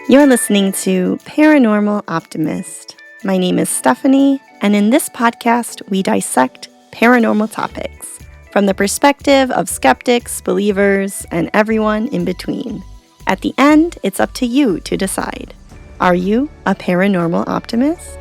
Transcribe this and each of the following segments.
You're listening to Paranormal Optimist. My name is Stephanie, and in this podcast, we dissect paranormal topics from the perspective of skeptics, believers, and everyone in between. At the end, it's up to you to decide. Are you a paranormal optimist?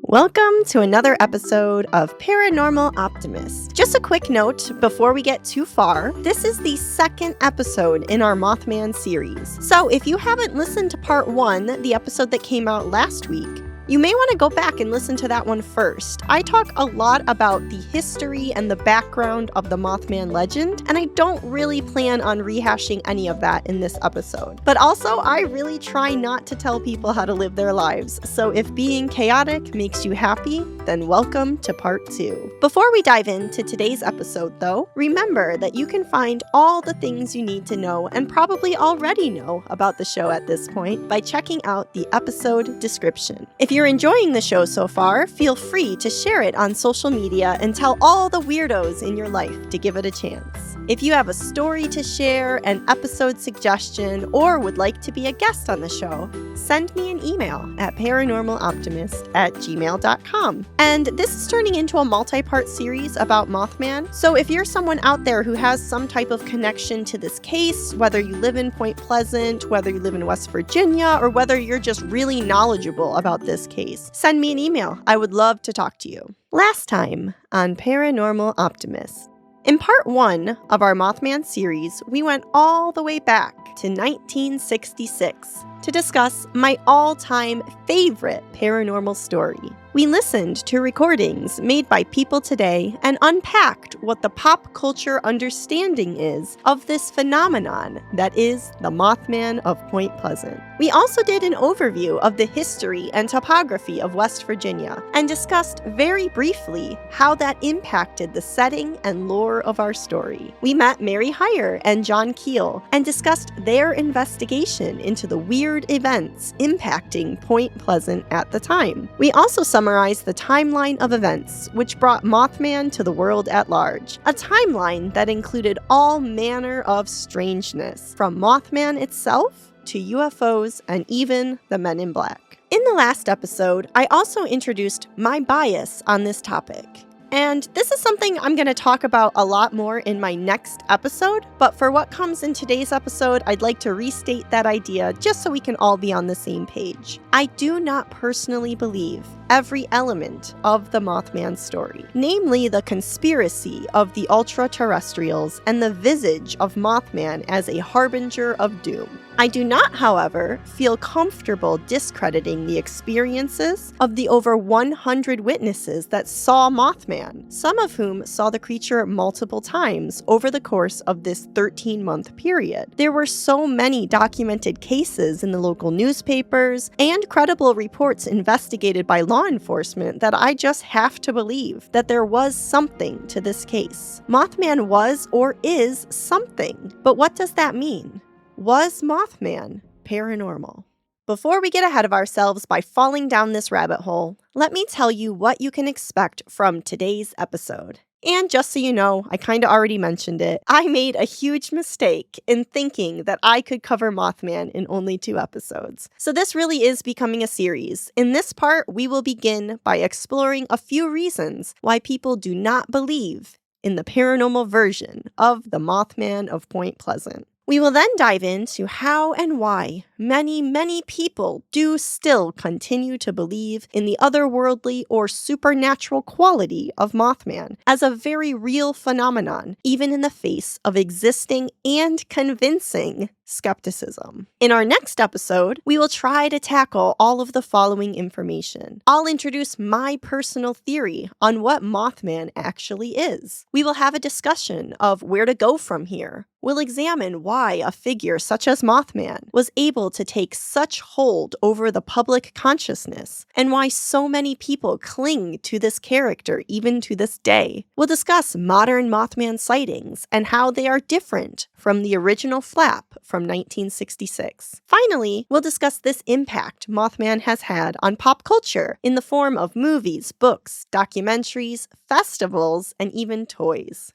Welcome to another episode of Paranormal Optimist. Just a quick note before we get too far, this is the second episode in our Mothman series. So if you haven't listened to part 1, the episode that came out last week, you may want to go back and listen to that one first. I talk a lot about the history and the background of the Mothman legend, and I don't really plan on rehashing any of that in this episode. But also, I really try not to tell people how to live their lives, so if being chaotic makes you happy, then welcome to part 2. Before we dive into today's episode, though, remember that you can find all the things you need to know and probably already know about the show at this point by checking out the episode description. If you're enjoying the show so far, feel free to share it on social media and tell all the weirdos in your life to give it a chance. If you have a story to share, an episode suggestion, or would like to be a guest on the show, send me an email at paranormaloptimist@gmail.com. And this is turning into a multi-part series about Mothman, so if you're someone out there who has some type of connection to this case, whether you live in Point Pleasant, whether you live in West Virginia, or whether you're just really knowledgeable about this case, send me an email. I would love to talk to you. Last time on Paranormal Optimist. In part 1 of our Mothman series, we went all the way back to 1966 to discuss my all-time favorite paranormal story. We listened to recordings made by people today and unpacked what the pop culture understanding is of this phenomenon that is the Mothman of Point Pleasant. We also did an overview of the history and topography of West Virginia and discussed very briefly how that impacted the setting and lore of our story. We met Mary Heyer and John Keel and discussed their investigation into the weird events impacting Point Pleasant at the time. We also summarized the timeline of events which brought Mothman to the world at large, a timeline that included all manner of strangeness, from Mothman itself to UFOs and even the Men in Black. In the last episode, I also introduced my bias on this topic. And this is something I'm going to talk about a lot more in my next episode, but for what comes in today's episode, I'd like to restate that idea just so we can all be on the same page. I do not personally believe every element of the Mothman story, namely the conspiracy of the ultra-terrestrials and the visage of Mothman as a harbinger of doom. I do not, however, feel comfortable discrediting the experiences of the over 100 witnesses that saw Mothman, some of whom saw the creature multiple times over the course of this 13-month period. There were so many documented cases in the local newspapers and credible reports investigated by law enforcement that I just have to believe that there was something to this case. Mothman was or is something, but what does that mean? Was Mothman paranormal? Before we get ahead of ourselves by falling down this rabbit hole, let me tell you what you can expect from today's episode. And just so you know, I kind of already mentioned it, I made a huge mistake in thinking that I could cover Mothman in only 2 episodes. So this really is becoming a series. In this part, we will begin by exploring a few reasons why people do not believe in the paranormal version of the Mothman of Point Pleasant. We will then dive into how and why many people do still continue to believe in the otherworldly or supernatural quality of Mothman as a very real phenomenon, even in the face of existing and convincing skepticism. In our next episode, we will try to tackle all of the following information. I'll introduce my personal theory on what Mothman actually is. We will have a discussion of where to go from here. We'll examine why a figure such as Mothman was able to take such hold over the public consciousness, and why so many people cling to this character even to this day. We'll discuss modern Mothman sightings and how they are different from the original flap from 1966. Finally, we'll discuss this impact Mothman has had on pop culture in the form of movies, books, documentaries, festivals, and even toys.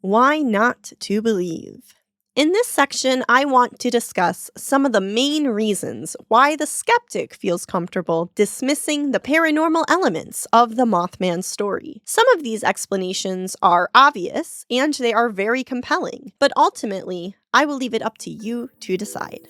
Why not to believe? In this section, I want to discuss some of the main reasons why the skeptic feels comfortable dismissing the paranormal elements of the Mothman story. Some of these explanations are obvious, and they are very compelling, but ultimately, I will leave it up to you to decide.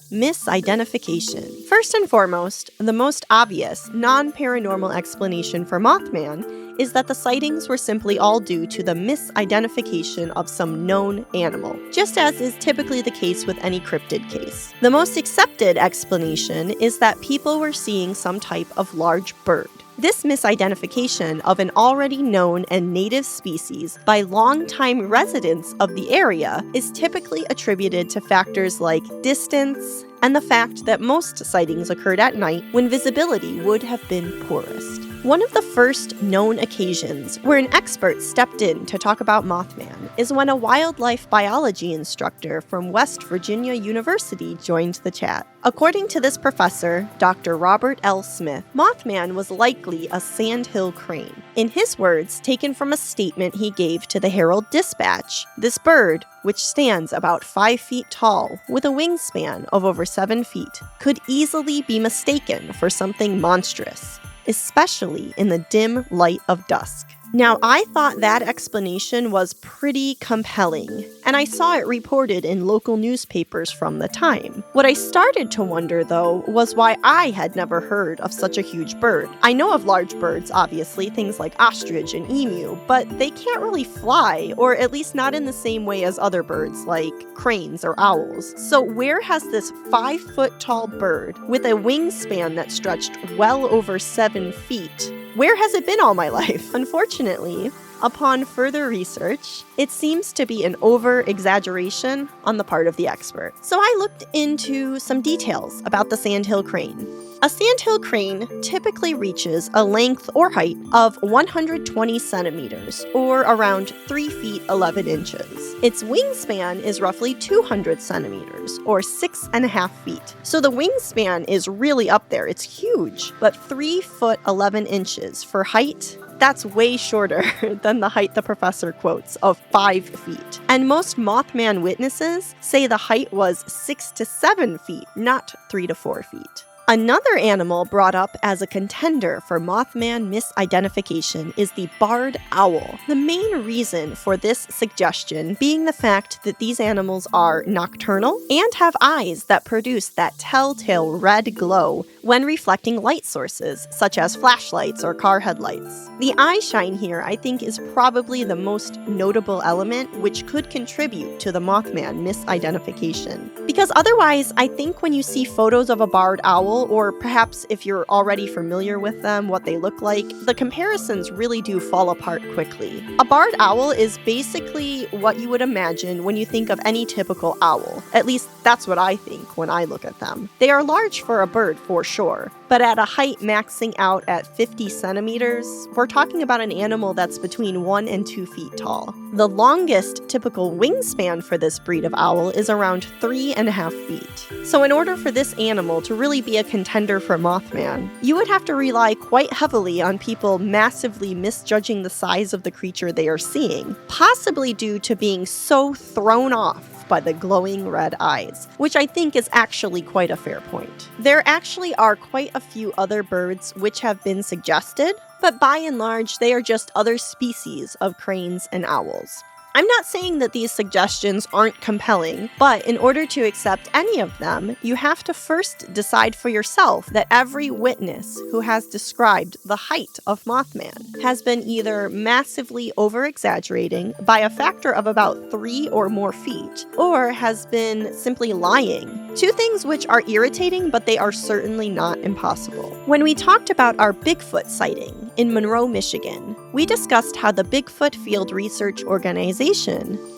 Misidentification. First and foremost, the most obvious, non-paranormal explanation for Mothman is that the sightings were simply all due to the misidentification of some known animal, just as is typically the case with any cryptid case. The most accepted explanation is that people were seeing some type of large bird. This misidentification of an already known and native species by longtime residents of the area is typically attributed to factors like distance and the fact that most sightings occurred at night when visibility would have been poorest. One of the first known occasions where an expert stepped in to talk about Mothman is when a wildlife biology instructor from West Virginia University joined the chat. According to this professor, Dr. Robert L. Smith, Mothman was likely a sandhill crane. In his words, taken from a statement he gave to the Herald-Dispatch, this bird, which stands about 5 feet tall with a wingspan of over 7 feet, could easily be mistaken for something monstrous, especially in the dim light of dusk. Now, I thought that explanation was pretty compelling, and I saw it reported in local newspapers from the time. What I started to wonder, though, was why I had never heard of such a huge bird. I know of large birds, obviously, things like ostrich and emu, but they can't really fly, or at least not in the same way as other birds like cranes or owls. So where has this 5-foot-tall bird with a wingspan that stretched well over 7 feet, where has it been all my life? Unfortunately, upon further research, it seems to be an over-exaggeration on the part of the expert. So I looked into some details about the sandhill crane. A sandhill crane typically reaches a length or height of 120 centimeters, or around 3 feet 11 inches. Its wingspan is roughly 200 centimeters, or 6.5 feet. So the wingspan is really up there. It's huge, but 3 foot 11 inches for height, that's way shorter than the height the professor quotes of 5 feet. And most Mothman witnesses say the height was 6 to 7 feet, not 3 to 4 feet. Another animal brought up as a contender for Mothman misidentification is the barred owl. The main reason for this suggestion being the fact that these animals are nocturnal and have eyes that produce that telltale red glow when reflecting light sources, such as flashlights or car headlights. The eye shine here, I think, is probably the most notable element which could contribute to the Mothman misidentification. Because otherwise, I think when you see photos of a barred owl, or perhaps if you're already familiar with them, what they look like, the comparisons really do fall apart quickly. A barred owl is basically what you would imagine when you think of any typical owl. At least that's what I think when I look at them. They are large for a bird, for sure, but at a height maxing out at 50 centimeters, we're talking about an animal that's between 1 and 2 feet tall. The longest typical wingspan for this breed of owl is around 3.5 feet. So in order for this animal to really be a contender for Mothman, you would have to rely quite heavily on people massively misjudging the size of the creature they are seeing, possibly due to being so thrown off by the glowing red eyes, which I think is actually quite a fair point. There actually are quite a few other birds which have been suggested, but by and large, they are just other species of cranes and owls. I'm not saying that these suggestions aren't compelling, but in order to accept any of them, you have to first decide for yourself that every witness who has described the height of Mothman has been either massively over-exaggerating by a factor of about 3 or more feet, or has been simply lying. Two things which are irritating, but they are certainly not impossible. When we talked about our Bigfoot sighting in Monroe, Michigan, we discussed how the Bigfoot Field Research Organization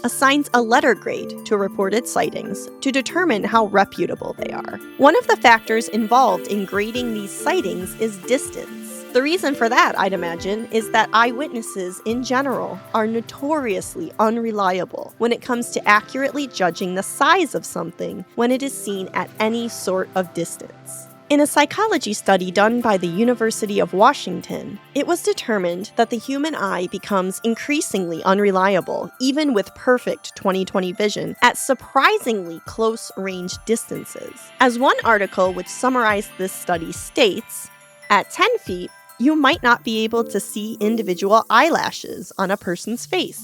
assigns a letter grade to reported sightings to determine how reputable they are. One of the factors involved in grading these sightings is distance. The reason for that, I'd imagine, is that eyewitnesses in general are notoriously unreliable when it comes to accurately judging the size of something when it is seen at any sort of distance. In a psychology study done by the University of Washington, it was determined that the human eye becomes increasingly unreliable, even with perfect 20/20 vision, at surprisingly close-range distances. As one article which summarized this study states, at 10 feet, you might not be able to see individual eyelashes on a person's face.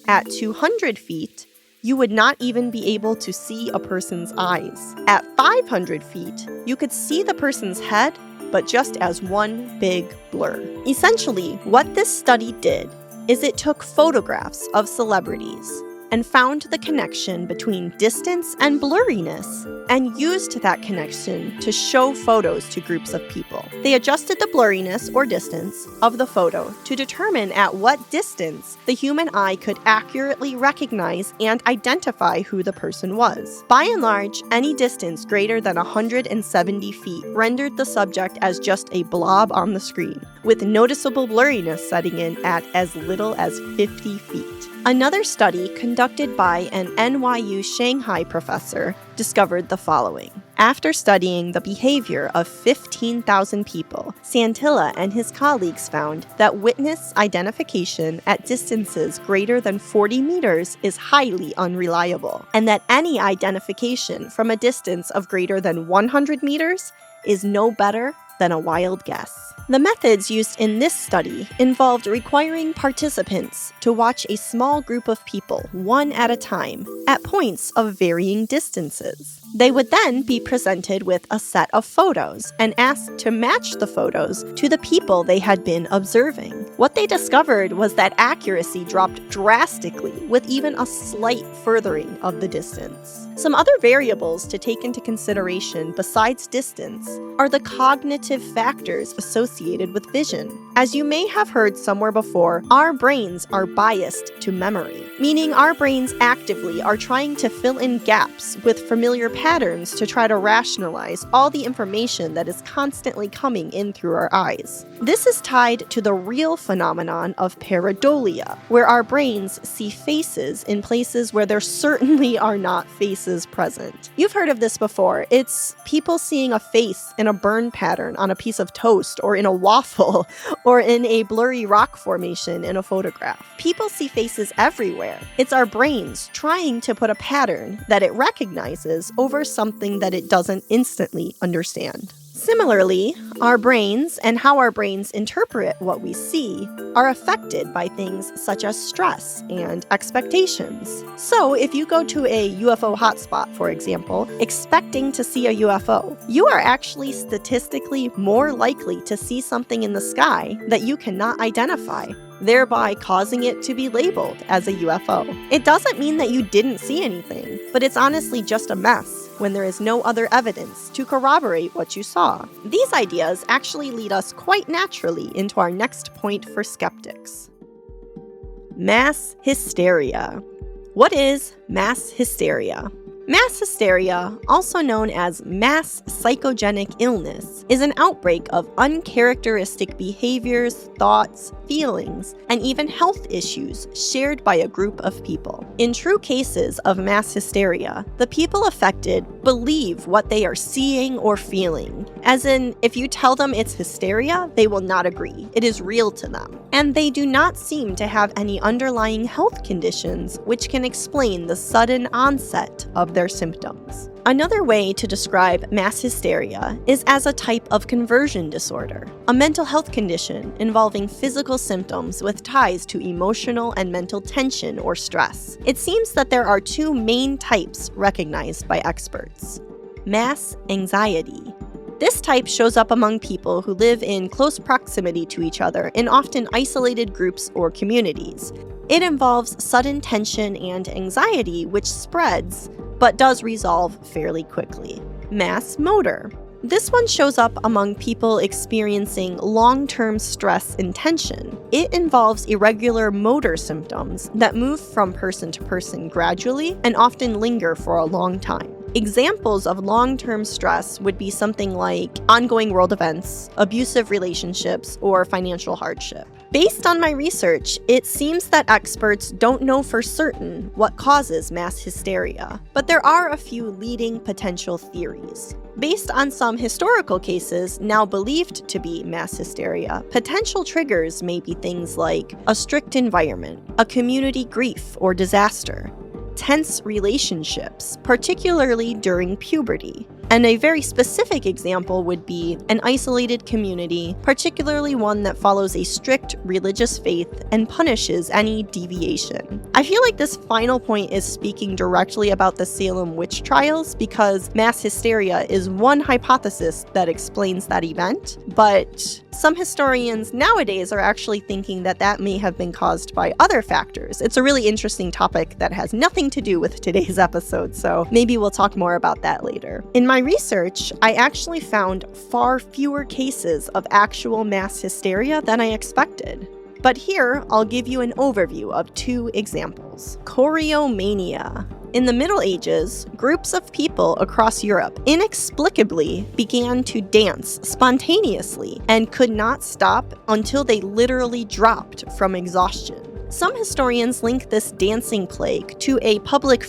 At 200 feet, you would not even be able to see a person's eyes. At 500 feet, you could see the person's head, but just as one big blur. Essentially, what this study did is it took photographs of celebrities and found the connection between distance and blurriness, and used that connection to show photos to groups of people. They adjusted the blurriness or distance of the photo to determine at what distance the human eye could accurately recognize and identify who the person was. By and large, any distance greater than 170 feet rendered the subject as just a blob on the screen, with noticeable blurriness setting in at as little as 50 feet. Another study conducted by an NYU Shanghai professor discovered the following. After studying the behavior of 15,000 people, Santilla and his colleagues found that witness identification at distances greater than 40 meters is highly unreliable, and that any identification from a distance of greater than 100 meters is no better than a wild guess. The methods used in this study involved requiring participants to watch a small group of people, one at a time, at points of varying distances. They would then be presented with a set of photos and asked to match the photos to the people they had been observing. What they discovered was that accuracy dropped drastically with even a slight furthering of the distance. Some other variables to take into consideration besides distance are the cognitive factors associated with vision. As you may have heard somewhere before, our brains are biased to memory, meaning our brains actively are trying to fill in gaps with familiar patterns to try to rationalize all the information that is constantly coming in through our eyes. This is tied to the real phenomenon of pareidolia, where our brains see faces in places where there certainly are not faces present. You've heard of this before. It's people seeing a face in a burn pattern on a piece of toast or in a waffle or in a blurry rock formation in a photograph. People see faces everywhere. It's our brains trying to put a pattern that it recognizes over something that it doesn't instantly understand. Similarly, our brains and how our brains interpret what we see are affected by things such as stress and expectations. So if you go to a UFO hotspot, for example, expecting to see a UFO, you are actually statistically more likely to see something in the sky that you cannot identify, thereby causing it to be labeled as a UFO. It doesn't mean that you didn't see anything, but it's honestly just a mess when there is no other evidence to corroborate what you saw. These ideas actually lead us quite naturally into our next point for skeptics. Mass hysteria. What is mass hysteria? Mass hysteria, also known as mass psychogenic illness, is an outbreak of uncharacteristic behaviors, thoughts, feelings, and even health issues shared by a group of people. In true cases of mass hysteria, the people affected believe what they are seeing or feeling. As in, if you tell them it's hysteria, they will not agree. It is real to them. And they do not seem to have any underlying health conditions which can explain the sudden onset of their symptoms. Another way to describe mass hysteria is as a type of conversion disorder, a mental health condition involving physical symptoms with ties to emotional and mental tension or stress. It seems that there are two main types recognized by experts. Mass anxiety. This type shows up among people who live in close proximity to each other in often isolated groups or communities. It involves sudden tension and anxiety which spreads, but does resolve fairly quickly. Mass motor. This one shows up among people experiencing long-term stress and tension. It involves irregular motor symptoms that move from person to person gradually and often linger for a long time. Examples of long-term stress would be something like ongoing world events, abusive relationships, or financial hardship. Based on my research, it seems that experts don't know for certain what causes mass hysteria, but there are a few leading potential theories. Based on some historical cases now believed to be mass hysteria, potential triggers may be things like a strict environment, a community grief or disaster, tense relationships, particularly during puberty. And a very specific example would be an isolated community, particularly one that follows a strict religious faith and punishes any deviation. I feel like this final point is speaking directly about the Salem witch trials because mass hysteria is one hypothesis that explains that event, but some historians nowadays are actually thinking that that may have been caused by other factors. It's a really interesting topic that has nothing to do with today's episode, so maybe we'll talk more about that later. In my research, I actually found far fewer cases of actual mass hysteria than I expected. But here, I'll give you an overview of 2 examples. Choreomania. In the Middle Ages, groups of people across Europe inexplicably began to dance spontaneously and could not stop until they literally dropped from exhaustion. Some historians link this dancing plague to a public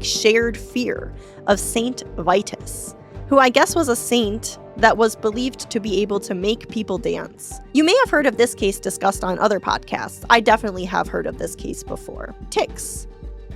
shared fear of Saint Vitus, who I guess was a saint that was believed to be able to make people dance. You may have heard of this case discussed on other podcasts. I definitely have heard of this case before. Tics.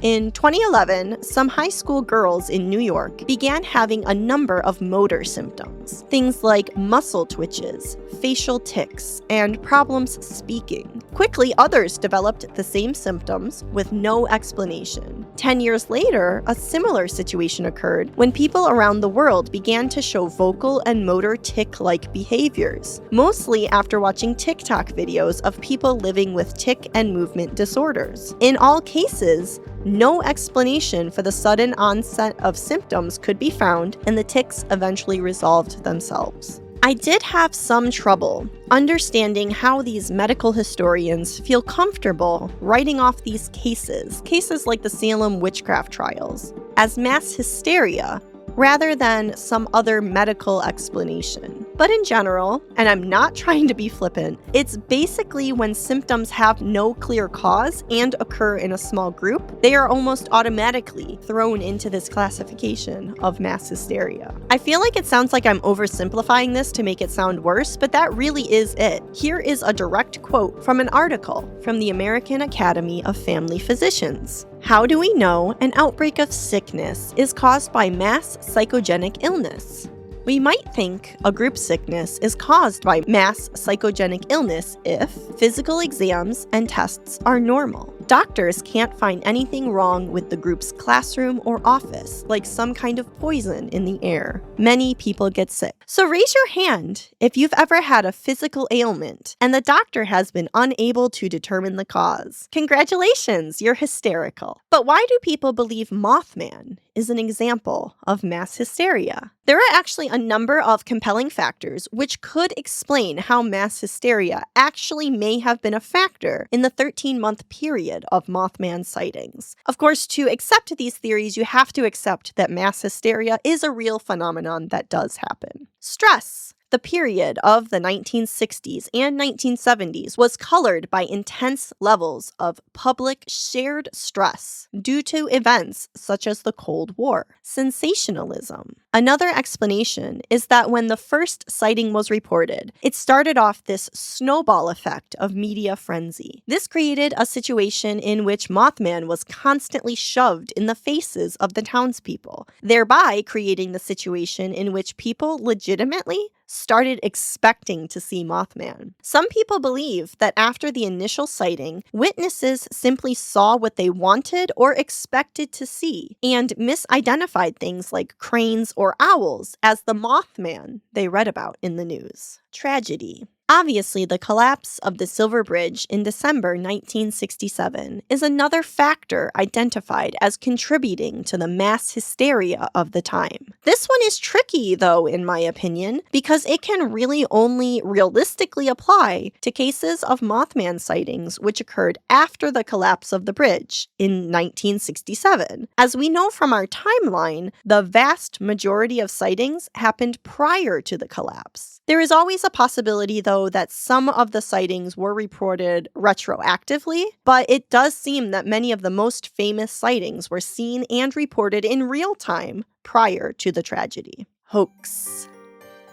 In 2011, some high school girls in New York began having a number of motor symptoms. Things like muscle twitches, facial tics, and problems speaking. Quickly, others developed the same symptoms with no explanation. 10 years later, a similar situation occurred when people around the world began to show vocal and motor tic-like behaviors, mostly after watching TikTok videos of people living with tic and movement disorders. In all cases, no explanation for the sudden onset of symptoms could be found, and the tics eventually resolved themselves. I did have some trouble understanding how these medical historians feel comfortable writing off these cases like the Salem witchcraft trials, as mass hysteria rather than some other medical explanation. But in general, and I'm not trying to be flippant, it's basically when symptoms have no clear cause and occur in a small group, they are almost automatically thrown into this classification of mass hysteria. I feel like it sounds like I'm oversimplifying this to make it sound worse, but that really is it. Here is a direct quote from an article from the American Academy of Family Physicians. How do we know an outbreak of sickness is caused by mass psychogenic illness? We might think a group sickness is caused by mass psychogenic illness if physical exams and tests are normal. Doctors can't find anything wrong with the group's classroom or office, like some kind of poison in the air. Many people get sick. So raise your hand if you've ever had a physical ailment and the doctor has been unable to determine the cause. Congratulations, you're hysterical. But why do people believe Mothman is an example of mass hysteria? There are actually a number of compelling factors which could explain how mass hysteria actually may have been a factor in the 13-month period of Mothman sightings. Of course, to accept these theories, you have to accept that mass hysteria is a real phenomenon that does happen. Stress. The period of the 1960s and 1970s was colored by intense levels of public shared stress due to events such as the Cold War. Sensationalism. Another explanation is that when the first sighting was reported, it started off this snowball effect of media frenzy. This created a situation in which Mothman was constantly shoved in the faces of the townspeople, thereby creating the situation in which people legitimately started expecting to see Mothman. Some people believe that after the initial sighting, witnesses simply saw what they wanted or expected to see and misidentified things like cranes or owls as the Mothman they read about in the news. Tragedy. Obviously, the collapse of the Silver Bridge in December 1967 is another factor identified as contributing to the mass hysteria of the time. This one is tricky, though, in my opinion, because it can really only realistically apply to cases of Mothman sightings which occurred after the collapse of the bridge in 1967. As we know from our timeline, the vast majority of sightings happened prior to the collapse. There is always a possibility, though, that some of the sightings were reported retroactively, but it does seem that many of the most famous sightings were seen and reported in real time prior to the tragedy. Hoax.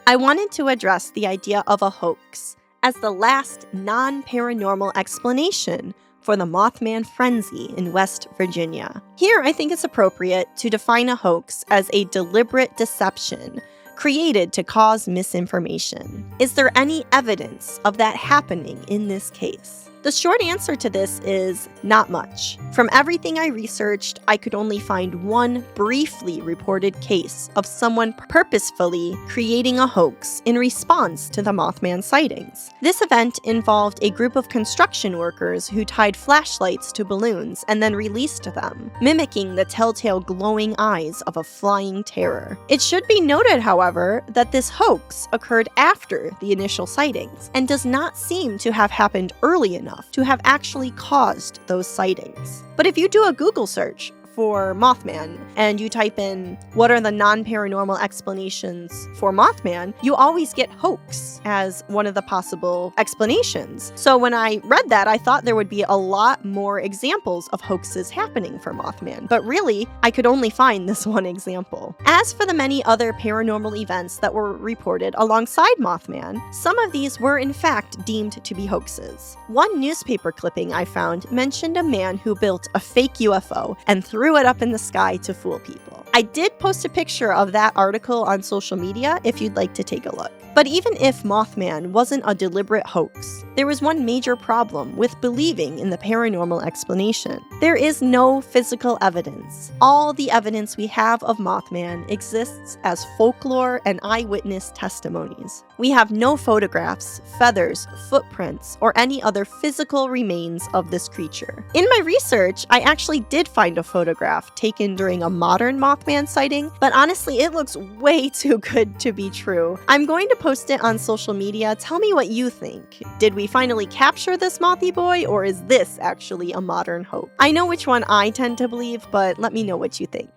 I wanted to address the idea of a hoax as the last non-paranormal explanation for the Mothman frenzy in West Virginia. Here, I think it's appropriate to define a hoax as a deliberate deception created to cause misinformation. Is there any evidence of that happening in this case? The short answer to this is not much. From everything I researched, I could only find one briefly reported case of someone purposefully creating a hoax in response to the Mothman sightings. This event involved a group of construction workers who tied flashlights to balloons and then released them, mimicking the telltale glowing eyes of a flying terror. It should be noted, however, that this hoax occurred after the initial sightings and does not seem to have happened early enough to have actually caused those sightings. But if you do a Google search for Mothman and you type in what are the non-paranormal explanations for Mothman, you always get hoax as one of the possible explanations. So when I read that, I thought there would be a lot more examples of hoaxes happening for Mothman, but really, I could only find this one example. As for the many other paranormal events that were reported alongside Mothman, some of these were in fact deemed to be hoaxes. One newspaper clipping I found mentioned a man who built a fake UFO and threw it up in the sky to fool people. I did post a picture of that article on social media if you'd like to take a look. But even if Mothman wasn't a deliberate hoax, there was one major problem with believing in the paranormal explanation. There is no physical evidence. All the evidence we have of Mothman exists as folklore and eyewitness testimonies. We have no photographs, feathers, footprints, or any other physical remains of this creature. In my research, I actually did find a photograph taken during a modern Mothman sighting, but honestly, it looks way too good to be true. I'm going to post it on social media. Tell me what you think. Did we finally capture this Mothy boy, or is this actually a modern hoax? I know which one I tend to believe, but let me know what you think.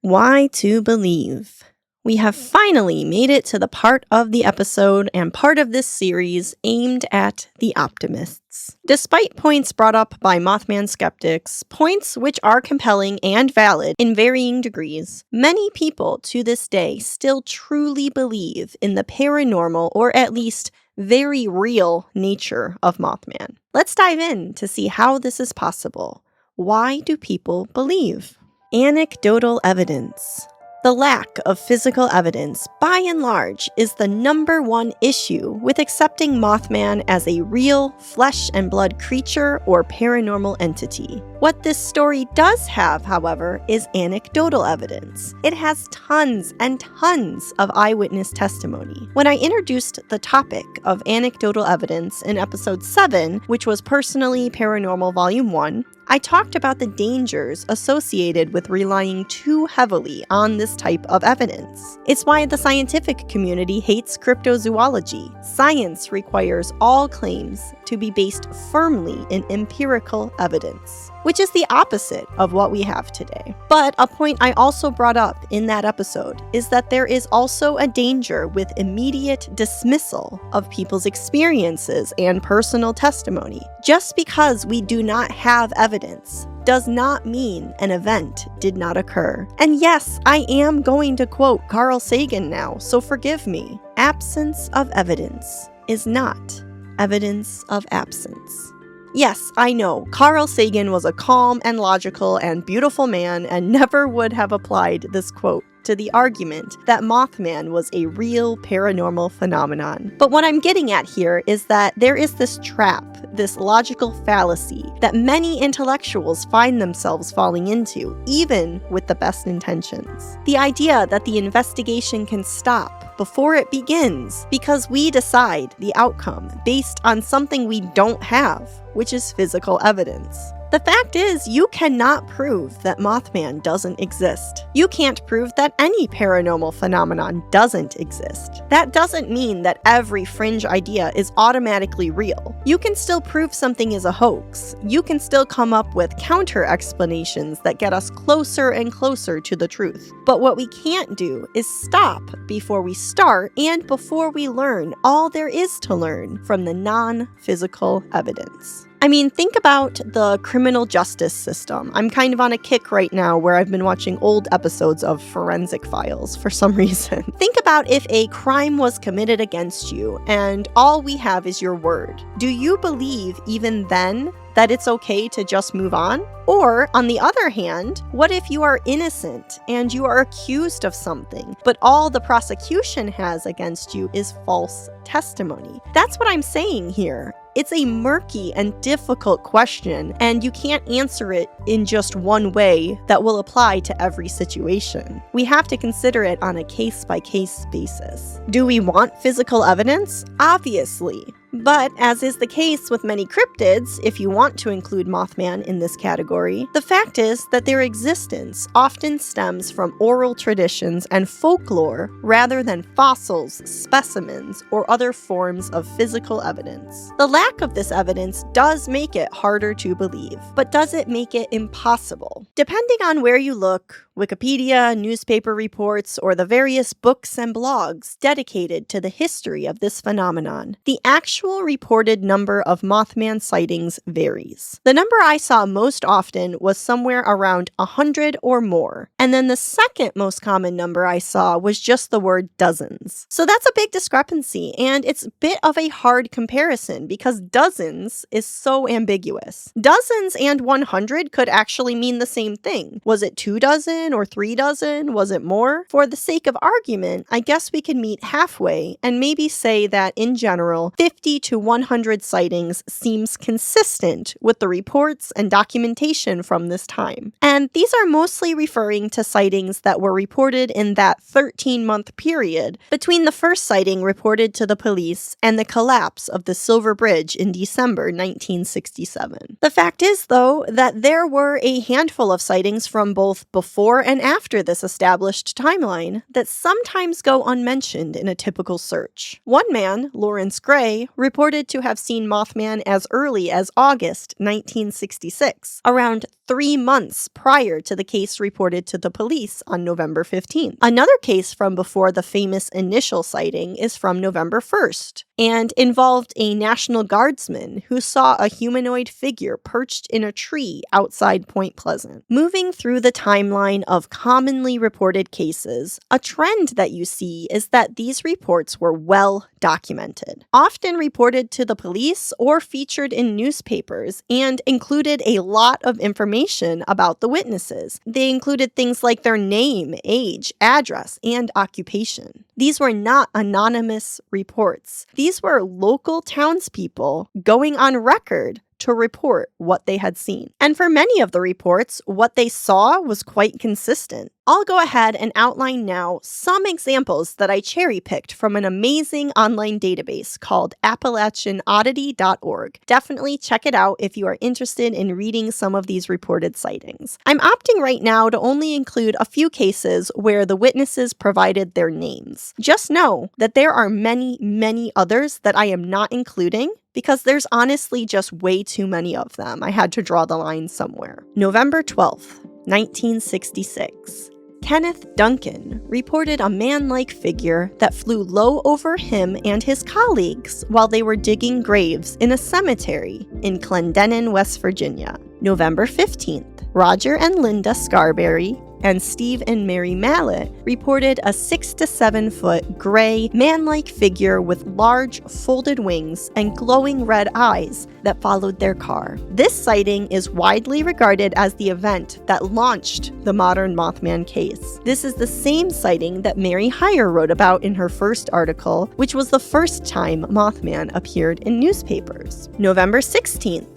Why to believe? We have finally made it to the part of the episode and part of this series aimed at the optimists. Despite points brought up by Mothman skeptics, points which are compelling and valid in varying degrees, many people to this day still truly believe in the paranormal, or at least very real, nature of Mothman. Let's dive in to see how this is possible. Why do people believe? Anecdotal evidence. The lack of physical evidence, by and large, is the number one issue with accepting Mothman as a real flesh and blood creature or paranormal entity. What this story does have, however, is anecdotal evidence. It has tons and tons of eyewitness testimony. When I introduced the topic of anecdotal evidence in episode 7, which was Personally Paranormal Volume 1, I talked about the dangers associated with relying too heavily on this type of evidence. It's why the scientific community hates cryptozoology. Science requires all claims to be based firmly in empirical evidence, which is the opposite of what we have today. But a point I also brought up in that episode is that there is also a danger with immediate dismissal of people's experiences and personal testimony. Just because we do not have evidence does not mean an event did not occur. And yes, I am going to quote Carl Sagan now, so forgive me. Absence of evidence is not evidence of absence. Yes, I know, Carl Sagan was a calm and logical and beautiful man and never would have applied this quote to the argument that Mothman was a real paranormal phenomenon. But what I'm getting at here is that there is this trap, this logical fallacy that many intellectuals find themselves falling into, even with the best intentions. The idea that the investigation can stop before it begins, because we decide the outcome based on something we don't have, which is physical evidence. The fact is, you cannot prove that Mothman doesn't exist. You can't prove that any paranormal phenomenon doesn't exist. That doesn't mean that every fringe idea is automatically real. You can still prove something is a hoax. You can still come up with counter explanations that get us closer and closer to the truth. But what we can't do is stop before we start and before we learn all there is to learn from the non-physical evidence. I mean, think about the criminal justice system. I'm kind of on a kick right now where I've been watching old episodes of Forensic Files for some reason. Think about if a crime was committed against you and all we have is your word. Do you believe even then that it's okay to just move on? Or, on the other hand, what if you are innocent and you are accused of something, but all the prosecution has against you is false testimony? That's what I'm saying here. It's a murky and difficult question, and you can't answer it in just one way that will apply to every situation. We have to consider it on a case-by-case basis. Do we want physical evidence? Obviously. But, as is the case with many cryptids, if you want to include Mothman in this category, the fact is that their existence often stems from oral traditions and folklore rather than fossils, specimens, or other forms of physical evidence. The lack of this evidence does make it harder to believe, but does it make it impossible? Depending on where you look, Wikipedia, newspaper reports, or the various books and blogs dedicated to the history of this phenomenon, the actual reported number of Mothman sightings varies. The number I saw most often was somewhere around 100 or more, and then the second most common number I saw was just the word dozens. So that's a big discrepancy, and it's a bit of a hard comparison because dozens is so ambiguous. Dozens and 100 could actually mean the same thing. Was it 2 dozen or 3 dozen? Was it more? For the sake of argument, I guess we can meet halfway and maybe say that in general, 50 to 100 sightings seems consistent with the reports and documentation from this time. And these are mostly referring to sightings that were reported in that 13-month period between the first sighting reported to the police and the collapse of the Silver Bridge in December 1967. The fact is, though, that there were a handful of sightings from both before and after this established timeline that sometimes go unmentioned in a typical search. One man, Lawrence Gray, reported to have seen Mothman as early as August 1966, around 3 months prior to the case reported to the police on November 15th. Another case from before the famous initial sighting is from November 1st and involved a National Guardsman who saw a humanoid figure perched in a tree outside Point Pleasant. Moving through the timeline of commonly reported cases, a trend that you see is that these reports were well documented, often reported to the police or featured in newspapers, and included a lot of information about the witnesses. They included things like their name, age, address, and occupation. These were not anonymous reports. These were local townspeople going on record to report what they had seen. And for many of the reports, what they saw was quite consistent. I'll go ahead and outline now some examples that I cherry-picked from an amazing online database called AppalachianOddity.org. Definitely check it out if you are interested in reading some of these reported sightings. I'm opting right now to only include a few cases where the witnesses provided their names. Just know that there are many, many others that I am not including because there's honestly just way too many of them. I had to draw the line somewhere. November 12th, 1966. Kenneth Duncan reported a man-like figure that flew low over him and his colleagues while they were digging graves in a cemetery in Clendenin, West Virginia. November 15th, Roger and Linda Scarberry and Steve and Mary Mallet reported a 6 to 7 foot gray man-like figure with large folded wings and glowing red eyes that followed their car. This sighting is widely regarded as the event that launched the modern Mothman case. This is the same sighting that Mary Hyre wrote about in her first article, which was the first time Mothman appeared in newspapers. November 16th.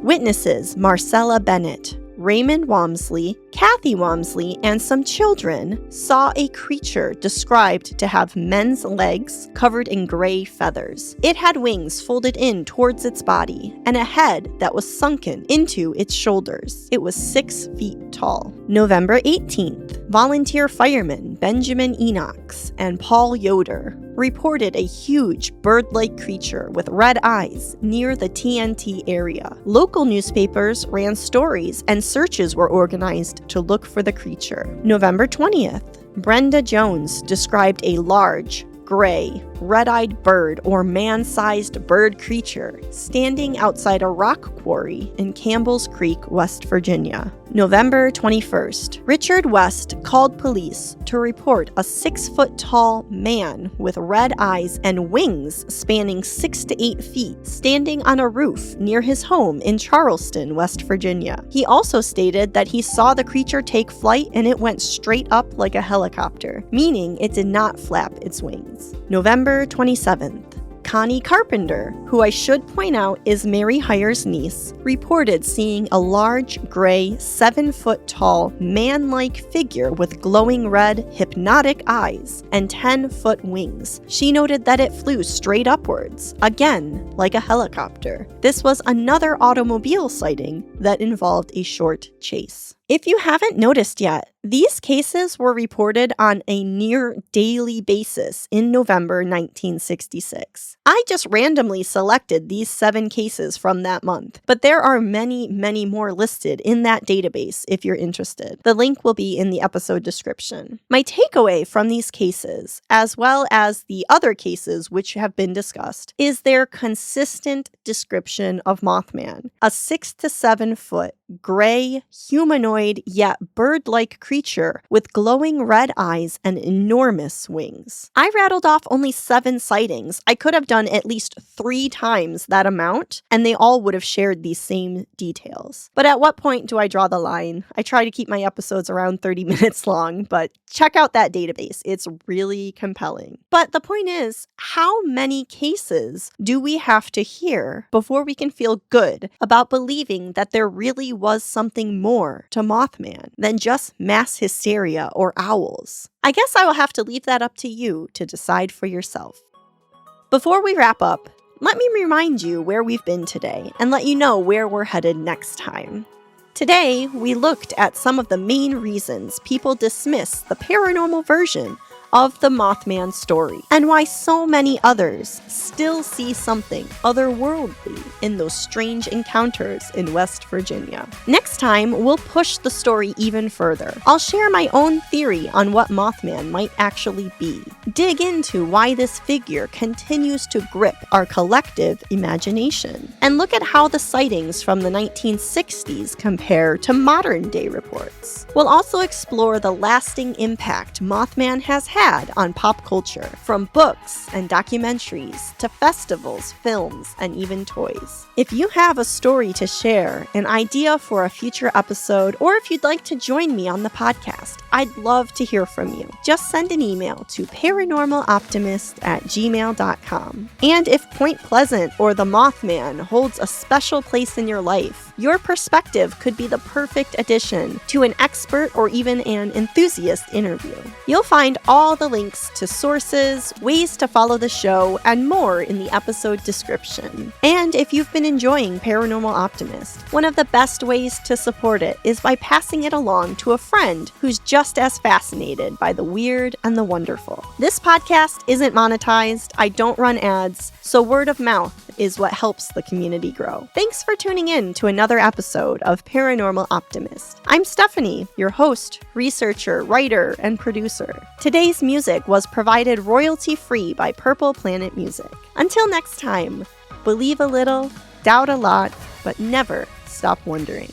Witnesses Marcella Bennett Raymond Walmsley, Kathy Walmsley, and some children saw a creature described to have men's legs covered in gray feathers. It had wings folded in towards its body and a head that was sunken into its shoulders. It was 6 feet tall. November 18th, volunteer firemen Benjamin Enochs and Paul Yoder reported a huge bird-like creature with red eyes near the TNT area. Local newspapers ran stories and searches were organized to look for the creature. November 20th, Brenda Jones described a large, gray, red-eyed bird or man-sized bird creature standing outside a rock quarry in Campbell's Creek, West Virginia. November 21st, Richard West called police to report a 6-foot-tall man with red eyes and wings spanning 6 to 8 feet standing on a roof near his home in Charleston, West Virginia. He also stated that he saw the creature take flight and it went straight up like a helicopter, meaning it did not flap its wings. November 27th, Connie Carpenter, who I should point out is Mary Hyer's niece, reported seeing a large, gray, 7-foot-tall, man-like figure with glowing red, hypnotic eyes and 10-foot wings. She noted that it flew straight upwards, again, like a helicopter. This was another automobile sighting that involved a short chase. If you haven't noticed yet, these cases were reported on a near daily basis in November 1966. I just randomly selected these 7 cases from that month, but there are many, many more listed in that database if you're interested. The link will be in the episode description. My takeaway from these cases, as well as the other cases which have been discussed, is their consistent description of Mothman, a 6 to 7 foot, gray, humanoid yet bird-like creature with glowing red eyes and enormous wings. I rattled off only 7 sightings. I could have done at least 3 times that amount, and they all would have shared these same details. But at what point do I draw the line? I try to keep my episodes around 30 minutes long, but check out that database. It's really compelling. But the point is, how many cases do we have to hear before we can feel good about believing that there really was something more to Mothman than just mass hysteria or owls? I guess I will have to leave that up to you to decide for yourself. Before we wrap up, let me remind you where we've been today and let you know where we're headed next time. Today, we looked at some of the main reasons people dismiss the paranormal version of the Mothman story, and why so many others still see something otherworldly in those strange encounters in West Virginia. Next time, we'll push the story even further. I'll share my own theory on what Mothman might actually be, dig into why this figure continues to grip our collective imagination, and look at how the sightings from the 1960s compare to modern-day reports. We'll also explore the lasting impact Mothman has had on pop culture, from books and documentaries to festivals, films, and even toys. If you have a story to share, an idea for a future episode, or if you'd like to join me on the podcast, I'd love to hear from you. Just send an email to paranormaloptimist@gmail.com. And if Point Pleasant or the Mothman holds a special place in your life, your perspective could be the perfect addition to an expert or even an enthusiast interview. You'll find all the links to sources, ways to follow the show, and more in the episode description. And if you've been enjoying Paranormal Optimist, one of the best ways to support it is by passing it along to a friend who's just as fascinated by the weird and the wonderful. This podcast isn't monetized, I don't run ads, so word of mouth is what helps the community grow. Thanks for tuning in to another episode of Paranormal Optimist. I'm Stephanie, your host, researcher, writer, and producer. Today's music was provided royalty-free by Purple Planet Music. Until next time, believe a little, doubt a lot, but never stop wondering.